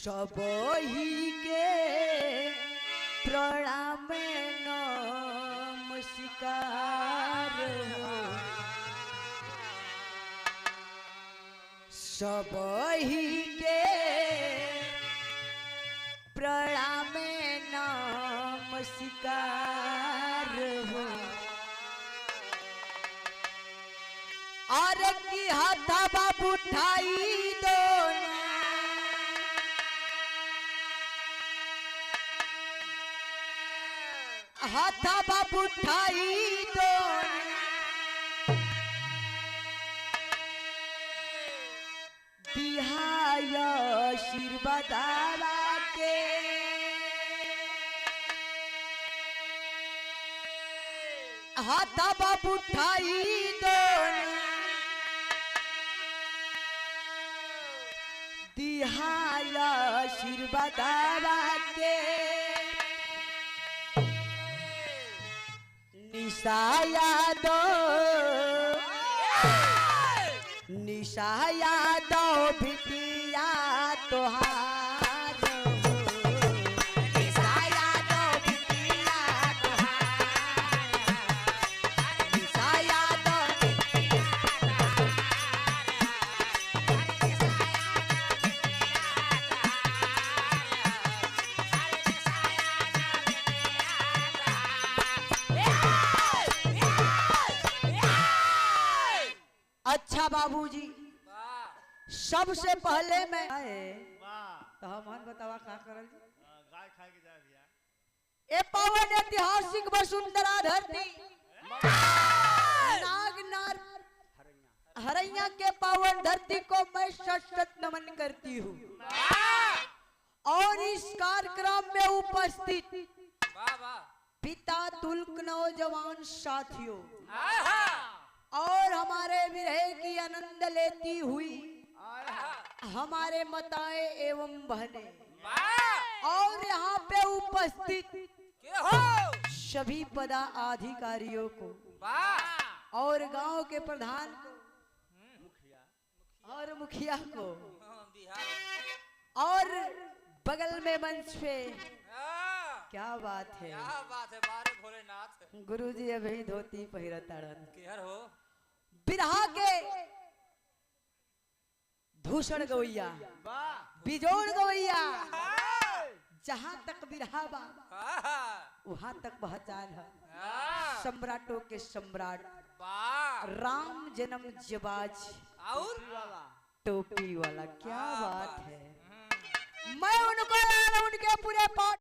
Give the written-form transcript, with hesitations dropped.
सबही के प्रणाम नमस्कार हो, सबही के प्रणाम नमस्कार हो। और की हाथा बाबू उठाई दो हाथा बाबू उठाई दो बिहाय आशीर्वाद के हाथा बाबू उठाई दो दिहाय आशीर्वाद के निशाया दो निशाया दो बिटिया तोहार निशाया दो बिटिया तोहार निशाया दो अच्छा बाबूजी सबसे पहले मैं तो हम बतावा का करल गाय खाए के जाए भैया। ए पावन ऐतिहासिक वसुंधरा धरती नागनार हरैया के पावन धरती को मैं सशक्त नमन करती हूँ और इस कार्यक्रम में उपस्थित पिता तुल्क नौजवान साथियों और हमारे विरह की आनंद लेती हुई हमारे माताएं एवं बहनें और यहाँ पे उपस्थित सभी पदाधिकारियों को और गांव के प्रधान को और मुखिया को और बगल में मंच पे क्या बात है बारे भोलेनाथ गुरुजी अभी धोती पहिरताड़न केहर हो बिरहा के भूषण गवैया बिजोड़ गवैया जहाँ तक बिरहा बा वहाँ तक पहचान है सम्राटों के सम्राट राम जन्म जबाज और टोपी वाला क्या बात है। मैं उनको उनके पूरे पाठ